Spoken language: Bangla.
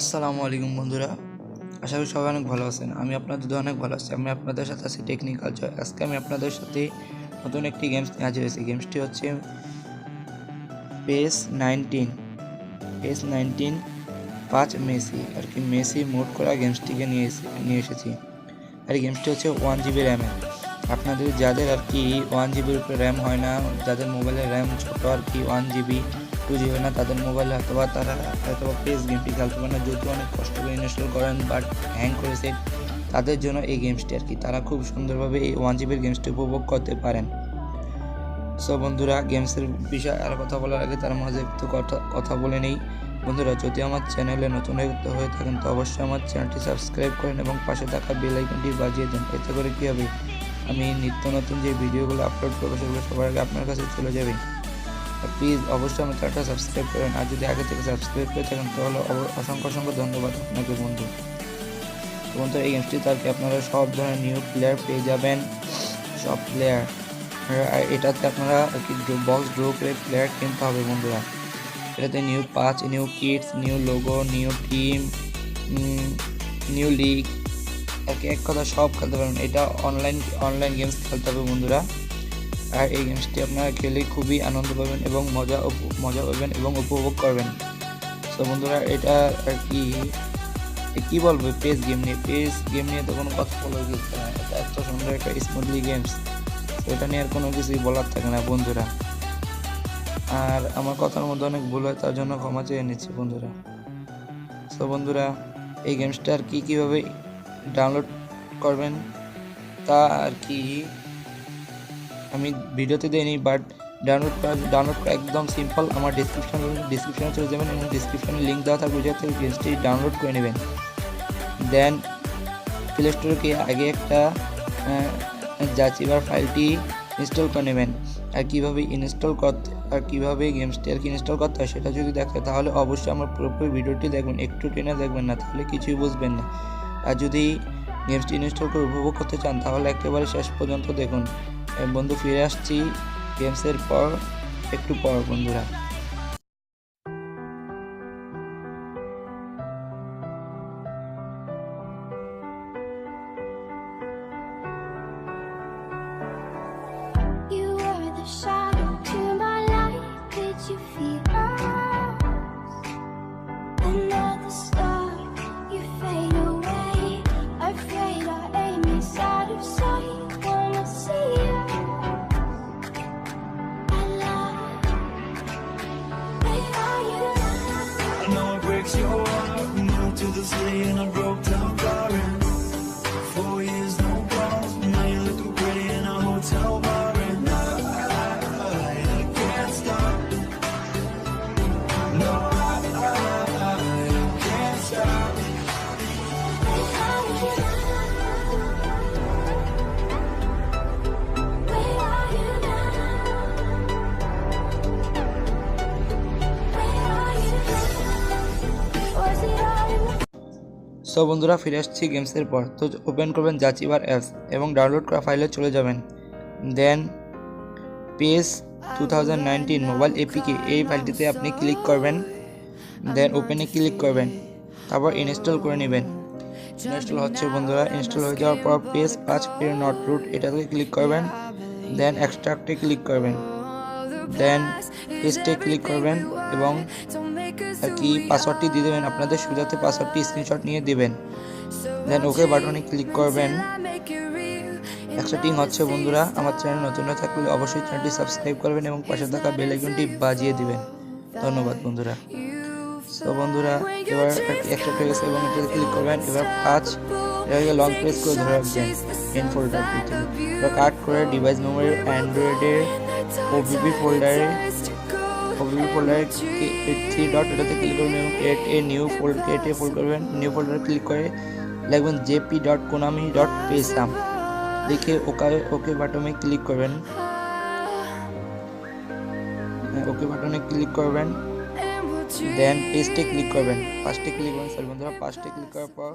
আসসালামু আলাইকুম বন্ধুরা, আশা করি সবাই অনেক ভালো আছেন। আমি আপনাদের অনেক ভালো আছি। আমি আপনাদের সাথে আছি টেকনিক্যাল জয়। আজকে আমি আপনাদের সাথে নতুন একটি গেমস নিয়ে হাজির হয়েছি। গেমসটি হচ্ছে PATCHE 19 5 মেসি আর কি মেসি মোড করা গেমসটিকে নিয়ে এসেছি। আর এই গেমসটি হচ্ছে 1 GB র্যামে। আপনাদের যাদের আর কি 1 GB উপরে র্যাম হয় না, যাদের মোবাইলের র্যাম ছোট আর কি 1 GB 2 GB না, তাদের মোবাইলে তারা পেস গেমটি খেলতে পারে না, যদি অনেক কষ্ট করে ইনস্টল করেন বাট হ্যাং করেছে, তাদের জন্য এই গেমসটি আর কি তারা খুব সুন্দরভাবে এই 1 GB গেমসটি উপভোগ করতে পারেন। সো বন্ধুরা, গেমসের বিষয়ে আর কথা বলার আগে তার মাঝে একটু কথা বলে নেই। বন্ধুরা, যদি আমার চ্যানেলে নতুন হয়ে থাকেন তো অবশ্যই আমার চ্যানেলটি সাবস্ক্রাইব করেন এবং পাশে থাকা বেল আইকনটি বাজিয়ে দেন। এতে করে কী হবে, আমি নিত্য নতুন যে ভিডিওগুলো আপলোড করবো সেগুলো সবার আগে আপনার কাছে চলে যাবে। প্লিজ অবশ্যই আমার চ্যানেলটা সাবস্ক্রাইব করেন, আর যদি আগে থেকে সাবস্ক্রাইব করে থাকেন তাহলে অসংখ্য ধন্যবাদ আপনাকে বন্ধু। বন্ধুরা, এই গেমসটিতে আর কি আপনারা সব ধরনের নিউ প্লেয়ার পেয়ে যাবেন, সব প্লেয়ার। আর এটাতে আপনারা আর কি বক্স ড্র করে প্লেয়ার কিনতে হবে বন্ধুরা। এটাতে নিউ পাঁচ, new kits, new logo, new team, new league আর কি এক কথা সব খেলতে পারবেন। এটা অনলাইন গেমস খেলতে হবে বন্ধুরা। আর এই গেমসটি আপনারা খেলে খুবই আনন্দ পাবেন এবং মজা পাবেন এবং উপভোগ করবেন। তো বন্ধুরা, এটা আর কি বলবো, পেস গেম নিয়ে তো কোনো কথা বলার কিছু না। এটা এত সুন্দর একটা স্মুথলি গেমস, এটা নিয়ে আর কোনো কিছুই বলার থাকে না বন্ধুরা। আর আমার কথার মধ্যে অনেক ভুল হয়, তার জন্য ক্ষমা চেয়ে নিচ্ছি বন্ধুরা। সো বন্ধুরা, এই গেমসটা আর কীভাবে ডাউনলোড করবেন তা আর কি আমি ভিডিওতে দিইনি, বাট ডাউনলোড করা একদম সিম্পল। আমার ডিসক্রিপশনে চলে যাবেন এবং ডিসক্রিপশনে লিঙ্ক দেওয়া থাকবে, যাতে গেমসটি ডাউনলোড করে নেবেন। দেন প্লে স্টোরে গিয়ে আগে একটা জাচিবার ফাইলটি ইনস্টল করে নেবেন। আর কীভাবে গেমসটি আর কি ইনস্টল করতে হয় সেটা যদি দেখে তাহলে অবশ্যই আমার পুরোপুরি ভিডিওটি দেখবেন, একটু টেনে দেখবেন না, তাহলে কিছুই বুঝবেন না। আর যদি গেমসটি ইনস্টল করে উপভোগ করতে চান তাহলে একেবারে শেষ পর্যন্ত দেখুন। বন্ধু, ফিরে আসছি গেমসের পর একটু পর বন্ধুরা। Your heart, moved to the city in a broke down car. 4 years, no calls. Now you look pretty in a hotel bar. And I can't stop. No, I can't stop. So বন্ধুরা, ফিরে আসছি গেমসের পর। তো ওপেন করবেন জাচিবার অ্যাপস এবং ডাউনলোড করা ফাইলে চলে যাবেন। দেন PATCHE 2019 মোবাইল এপিকে এই ফাইলটিতে আপনি ক্লিক করবেন। দেন ওপেনে ক্লিক করবেন, তারপর ইনস্টল করে নেবেন। ইনস্টল হচ্ছে বন্ধুরা। ইনস্টল হয়ে যাওয়ার পর PATCHE 5 পের নট রুট এটাতে ক্লিক করবেন। দেন এক্সট্রাক্টে ক্লিক করবেন। দেন পেস্টে ক্লিক করবেন এবং আর কি পাসওয়ার্ডটি দিয়ে দেবেন। আপনাদের সুবিধাতে পাসওয়ার্ডটি স্ক্রিনশট নিয়ে দেবেন। দেন ওকে বাটনে ক্লিক করবেন। একসাথে হচ্ছে বন্ধুরা। আমার চ্যানেল নতুন হয়ে থাকলে অবশ্যই চ্যানেলটি সাবস্ক্রাইব করবেন এবং পাশে থাকা বেল আইকনটি বাজিয়ে দিবেন। ধন্যবাদ বন্ধুরা। তো বন্ধুরা, এবার একটা হয়ে গেছে এবং এটাতে ক্লিক করবেন। এবার 5 এটাকে লং প্রেস করে ধরে রাখবেন মেন ফোল্ডারটিতে। এবার কাট করে ডিভাইস মেমোরি অ্যান্ড্রয়েডের ওবিবি ফোল্ডারে 3 ডট এটাতে ক্লিক করবেন এবং ক্রিয়েট এ ফোল্ড করবেন। নিউ ফোল্ডারে ক্লিক করে লিখবেন jp.konami.psam লিখে ওকে বাটনে ক্লিক করবেন। দেন পেস্টে ক্লিক করবেন। ফার্স্টে ক্লিক করার পর